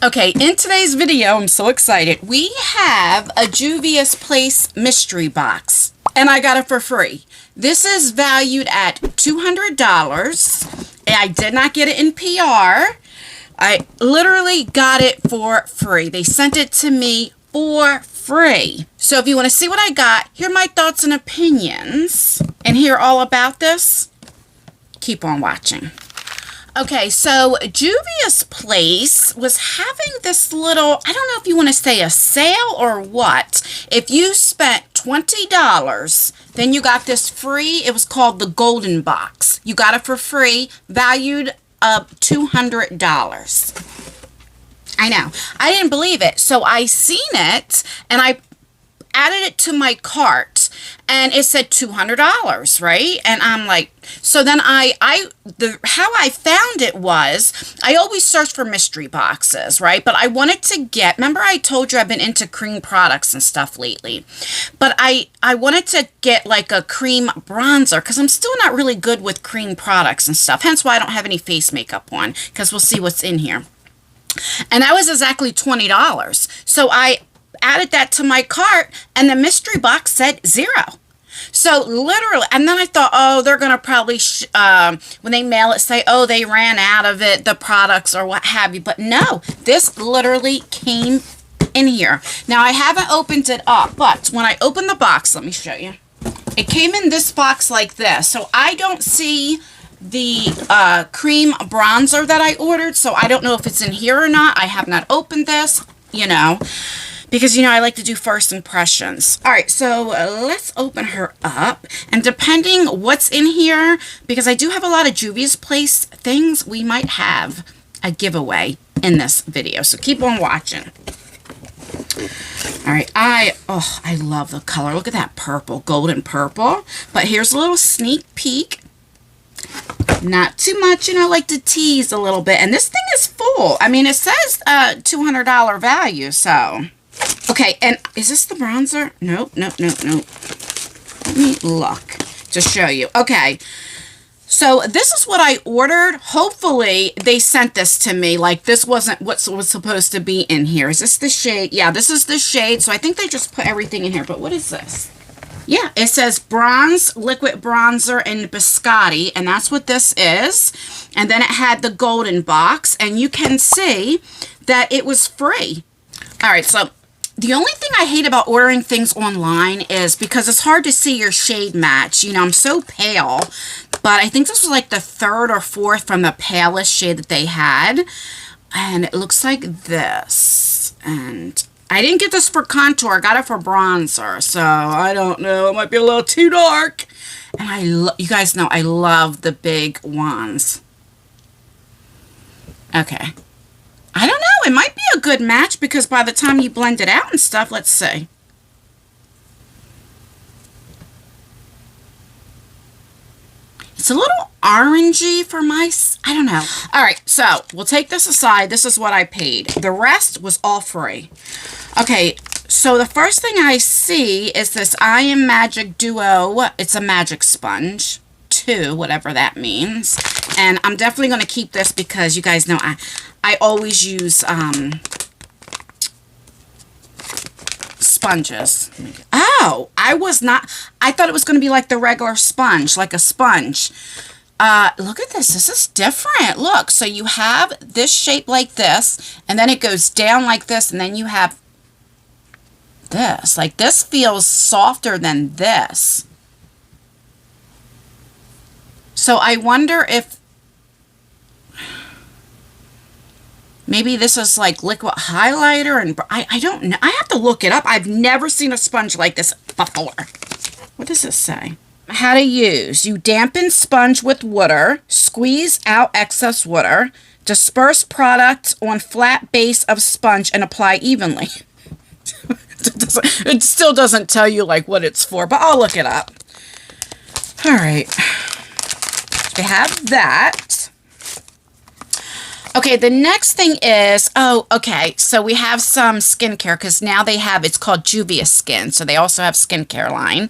Okay, in today's video, I'm so excited. We have a Juvia's Place mystery box, and I got it for free. This is valued at $200. I did not get it in PR. I literally got it for free. They sent it to me for free. So if you want to see what I got, hear my thoughts and opinions, and hear all about this, keep on watching. Okay, so Juvia's Place was having this little, I don't know if you want to say a sale or what. If you spent $20, then you got this free. It was called the Golden Box. You got it for free, valued of $200. I know. I didn't believe it. So I seen it, and I added it to my cart, and it said $200, right? And I'm like, so then how I found it was, I always search for mystery boxes, right? But I wanted to get, remember I told you I've been into cream products and stuff lately, but I wanted to get like a cream bronzer, because I'm still not really good with cream products and stuff, hence why I don't have any face makeup on, because we'll see what's in here. And that was exactly $20. So I added that to my cart, and the mystery box said $0. So literally, and then I thought, oh, they're going to probably, when they mail it, say, oh, they ran out of it, the products or what have you. But no, this literally came in here. Now, I haven't opened it up, but when I opened the box, let me show you. It came in this box like this. So I don't see the cream bronzer that I ordered, so I don't know if it's in here or not. I have not opened this, you know, because, you know, I like to do first impressions. All right, so let's open her up. And depending what's in here, because I do have a lot of Juvia's Place things, we might have a giveaway in this video. So keep on watching. All right, I love the color. Look at that purple, golden purple. But here's a little sneak peek. Not too much, you know, like to tease a little bit. And this thing is full. I mean, it says $200 value, so... Okay, and is this the bronzer? Nope. Let me look to show you. Okay, so this is what I ordered. Hopefully, they sent this to me. Like, this wasn't what was supposed to be in here. Is this the shade? Yeah, this is the shade. So I think they just put everything in here. But what is this? Yeah, it says Bronze Liquid Bronzer in Biscotti, and that's what this is. And then it had the golden box, and you can see that it was free. All right, so the only thing I hate about ordering things online is because it's hard to see your shade match. You know, I'm so pale, but I think this was like the third or fourth from the palest shade that they had. And it looks like this. And I didn't get this for contour. I got it for bronzer. So I don't know. It might be a little too dark. And you guys know I love the big wands. Okay. I don't know. It might be a good match because by the time you blend it out and stuff, let's see. It's a little orangey for my, I don't know. All right, so we'll take this aside. This is what I paid. The rest was all free. Okay, so the first thing I see is this I Am Magic Duo. It's a magic sponge. 2, whatever that means. And I'm definitely going to keep this because you guys know I always use sponges. Oh, I thought it was going to be like the regular sponge, like a sponge. Look at this. This is different. Look, so you have this shape like this, and then it goes down like this, and then you have this. Like, this feels softer than this. So I wonder if maybe this is like liquid highlighter, and I don't know. I have to look it up. I've never seen a sponge like this before. What does this say? How to use. You dampen sponge with water, squeeze out excess water, disperse product on flat base of sponge, and apply evenly. It still doesn't tell you like what it's for, but I'll look it up. All right. They have that. Okay, the next thing is, oh, okay, so we have some skincare because now they have, it's called Juvias Skin. So they also have skincare line.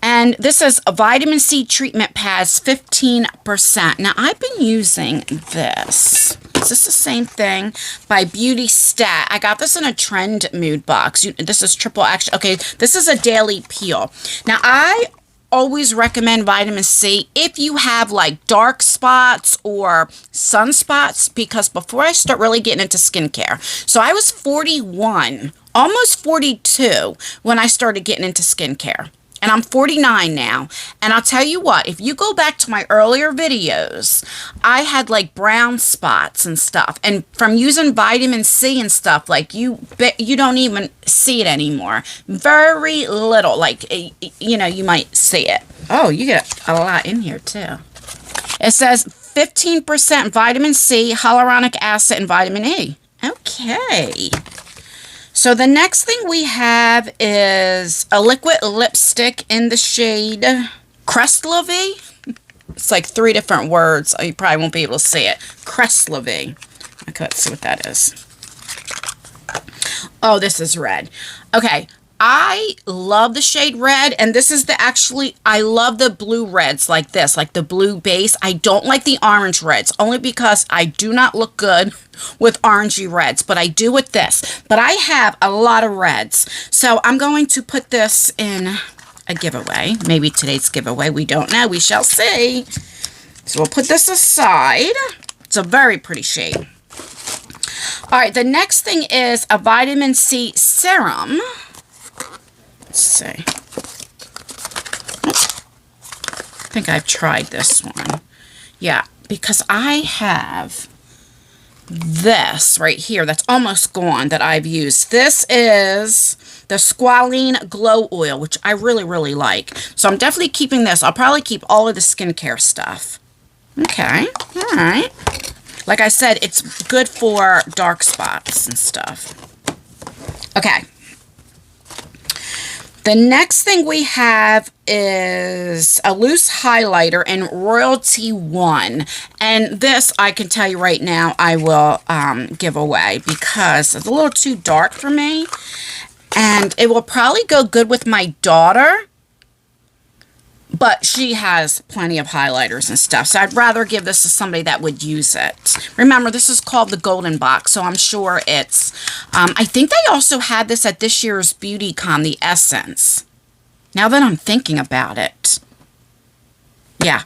And this is a vitamin C treatment pads, 15%. Now, I've been using this. Is this the same thing? By Beauty Stat. I got this in a trend mood box. This is triple action. Okay, this is a daily peel. Now, I always recommend vitamin C if you have like dark spots or sunspots, because before I start really getting into skincare, so I was 41, almost 42 when I started getting into skincare. And I'm 49 now. And I'll tell you what, if you go back to my earlier videos, I had like brown spots and stuff. And from using vitamin C and stuff, like you don't even see it anymore. Very little. Like, you know, you might see it. Oh, you get a lot in here too. It says 15% vitamin C, hyaluronic acid, and vitamin E. Okay. So the next thing we have is a liquid lipstick in the shade Crestlevy. It's like 3 different words. You probably won't be able to see it. Crestlevy. Okay, let's see what that is. Oh, this is red. Okay, I love the shade red, and this is I love the blue reds like this, like the blue base. I don't like the orange reds, only because I do not look good with orangey reds, but I do with this. But I have a lot of reds, so I'm going to put this in a giveaway. Maybe today's giveaway. We don't know. We shall see. So we'll put this aside. It's a very pretty shade. All right, the next thing is a vitamin C serum. Let's see. I think I've tried this one. Yeah, because I have this right here that's almost gone that I've used. This is the Squalene Glow Oil, which I really, really like. So I'm definitely keeping this. I'll probably keep all of the skincare stuff. Okay, all right. Like I said, it's good for dark spots and stuff. Okay. The next thing we have is a loose highlighter in Royalty 1. And this, I can tell you right now, I will give away because it's a little too dark for me. And it will probably go good with my daughter. But she has plenty of highlighters and stuff. So I'd rather give this to somebody that would use it. Remember, this is called the Golden Box. So I'm sure it's... I think they also had this at this year's BeautyCon, the Essence. Now that I'm thinking about it. Yeah.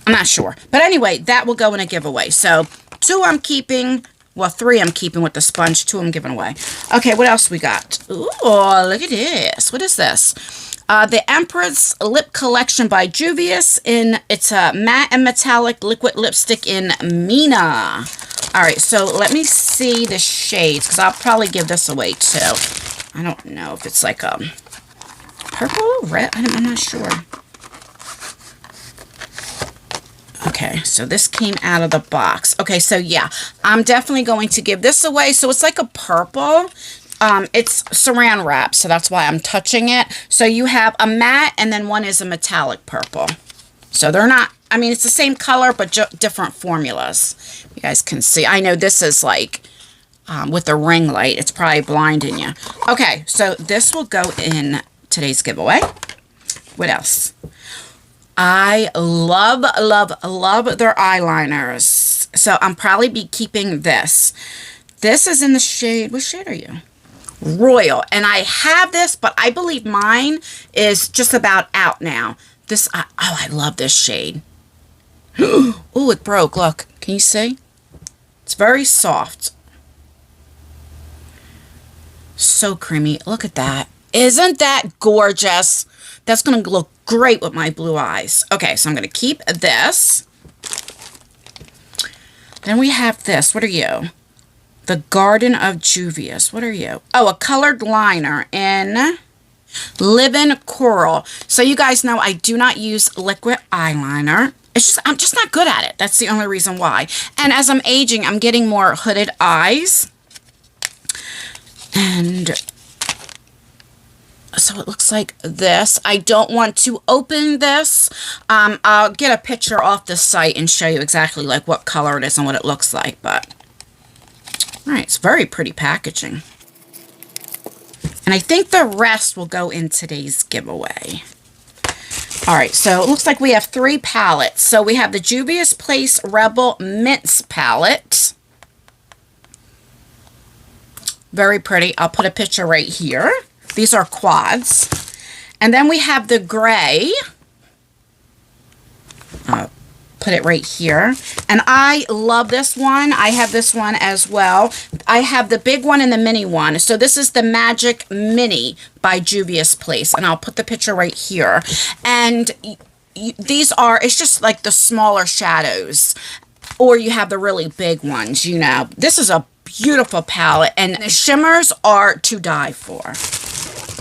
I'm not sure. But anyway, that will go in a giveaway. So 2 I'm keeping... Well, 3 I'm keeping with the sponge. 2 I'm giving away. Okay, what else we got? Ooh, look at this. What is this? The Empress Lip Collection by Juvias. It's a matte and metallic liquid lipstick in Mina. All right, so let me see the shades, because I'll probably give this away too. I don't know if it's like a purple, red. I'm not sure. Okay, so this came out of the box. Okay, so yeah, I'm definitely going to give this away. So it's like a purple. It's saran wrap, so that's why I'm touching it. So you have a matte, and then one is a metallic purple. So they're not, I mean, it's the same color, but different formulas. You guys can see. I know this is like, with the ring light, it's probably blinding you. Okay, so this will go in today's giveaway. What else? I love, love, love their eyeliners. So I'm probably be keeping this. This is in the shade, what shade are you? Royal. And I have this, but I believe mine is just about out now. This, oh, I love this shade. Oh, it broke. Look, can you see? It's very soft. So creamy. Look at that. Isn't that gorgeous? That's going to look great with my blue eyes. Okay, so I'm going to keep this. Then we have this. What are you? The Garden of Juvias. What are you? Oh, a colored liner in Living Coral. So you guys know I do not use liquid eyeliner. It's just, I'm just not good at it. That's the only reason why. And as I'm aging, I'm getting more hooded eyes. And So it looks like this. I don't want to open this. I'll get a picture off the site and show you exactly like what color it is and what it looks like. But all right, it's very pretty packaging. And I think the rest will go in today's giveaway. All right, so it looks like we have 3 palettes. So we have the Juvia's Place Rebel Mints palette. Very pretty. I'll put a picture right here. These are quads. And then we have the gray. I'll put it right here. And I love this one. I have this one as well. I have the big one and the mini one. So this is the Magic Mini by Juvia's Place. And I'll put the picture right here. And these are, it's just like the smaller shadows. Or you have the really big ones, you know. This is a beautiful palette. And the shimmers are to die for.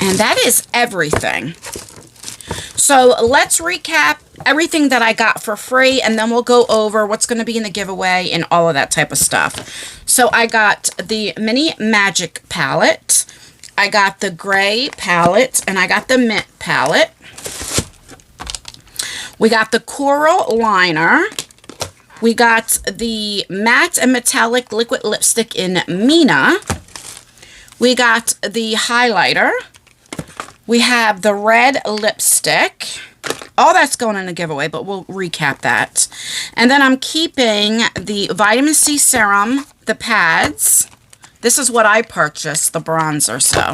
And that is everything. So let's recap everything that I got for free, and then we'll go over what's going to be in the giveaway and all of that type of stuff. So I got the Mini Magic palette, I got the gray palette, and I got the mint palette. We got the coral liner. We got the matte and metallic liquid lipstick in Mina. We got the highlighter. We have the red lipstick. All that's going in the giveaway, but we'll recap that. And then I'm keeping the vitamin C serum, the pads. This is what I purchased, the bronzer. So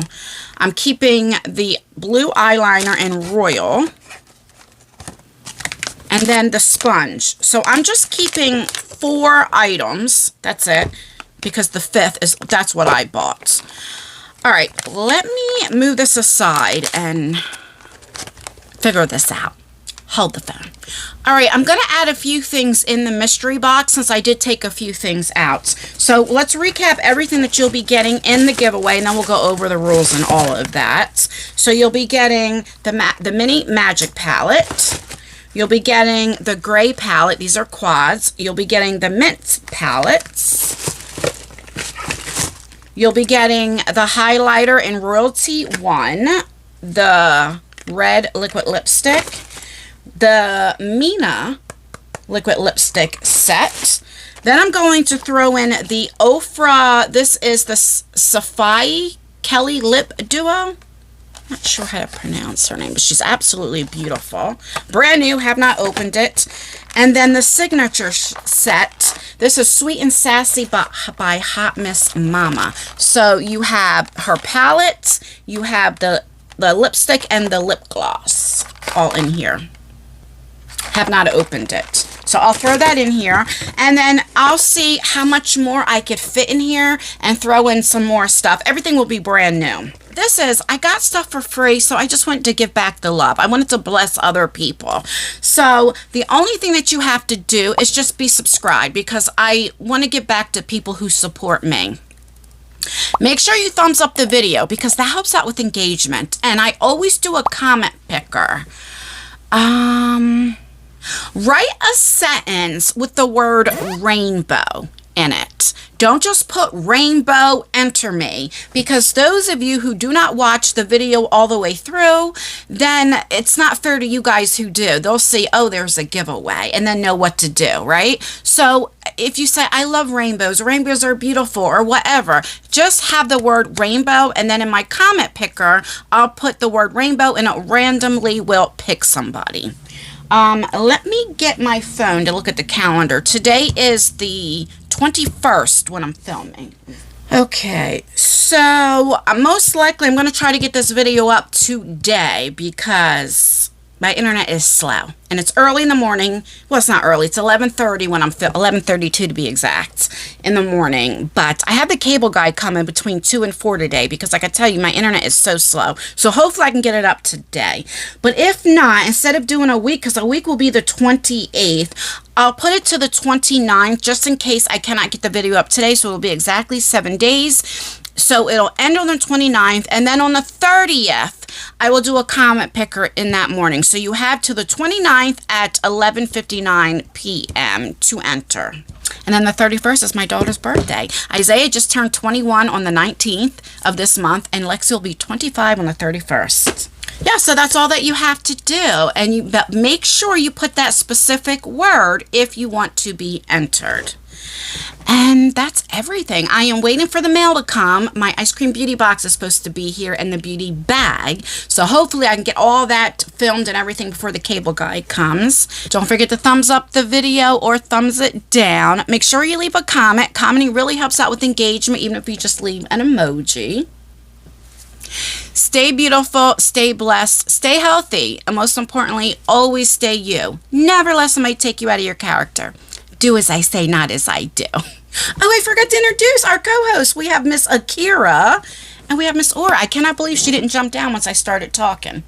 I'm keeping the blue eyeliner in Royal. And then the sponge. So I'm just keeping 4 items. That's it. Because the 5th is, that's what I bought. All right, let me move this aside and figure this out. Hold the phone. All right, I'm going to add a few things in the mystery box since I did take a few things out. So let's recap everything that you'll be getting in the giveaway, and then we'll go over the rules and all of that. So you'll be getting the Mini Magic palette. You'll be getting the gray palette. These are quads. You'll be getting the mint palettes. You'll be getting the highlighter in Royalty 1, the red liquid lipstick, the Mina liquid lipstick set. Then I'm going to throw in the Ofra. This is the Safai Kelly Lip Duo. Not sure how to pronounce her name, but she's absolutely beautiful. Brand new, have not opened it. And then the signature set. This is Sweet and Sassy by Hot Miss Mama. So you have her palette, you have the lipstick and the lip gloss all in here. Have not opened it. So I'll throw that in here, and then I'll see how much more I could fit in here and throw in some more stuff. Everything will be brand new. This is, I got stuff for free, so I just wanted to give back the love. I wanted to bless other people. So the only thing that you have to do is just be subscribed, because I want to give back to people who support me. Make sure you thumbs up the video, because that helps out with engagement. And I always do a comment picker. Write a sentence with the word rainbow in it. Don't just put rainbow, enter me, because those of you who do not watch the video all the way through, then it's not fair to you guys who do. They'll see, oh, there's a giveaway, and then know what to do, right? So if you say, I love rainbows are beautiful, or whatever, just have the word rainbow, and then in my comment picker, I'll put the word rainbow, and it randomly will pick somebody. Let me get my phone to look at the calendar. Today is the 21st when I'm filming. Okay, so most likely I'm going to try to get this video up today because my internet is slow. And it's early in the morning. Well, it's not early. It's 11:30 when I'm 11:32 to be exact in the morning. But I have the cable guy coming between 2 and 4 today because, like I tell you, my internet is so slow. So hopefully I can get it up today. But if not, instead of doing a week, because a week will be the 28th, I'll put it to the 29th just in case I cannot get the video up today. So it'll be exactly 7 days. So it'll end on the 29th, and then on the 30th, I will do a comment picker in that morning. So you have till the 29th at 11:59 p.m. to enter. And then the 31st is my daughter's birthday. Isaiah just turned 21 on the 19th of this month, and Lexi will be 25 on the 31st. Yeah, so that's all that you have to do. And but make sure you put that specific word if you want to be entered. And that's everything. I am waiting for the mail to come. My ice cream beauty box is supposed to be here and the beauty bag. So hopefully I can get all that filmed and everything before the cable guy comes. Don't forget to thumbs up the video or thumbs it down. Make sure you leave a comment. Commenting really helps out with engagement, even if you just leave an emoji. Stay beautiful, stay blessed, stay healthy, and most importantly, always stay you. Never let somebody take you out of your character. Do as I say, not as I do. Oh, I forgot to introduce our co-host. We have Miss Akira and we have Miss Aura. I cannot believe she didn't jump down once I started talking.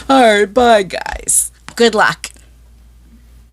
All right, bye, guys. Good luck.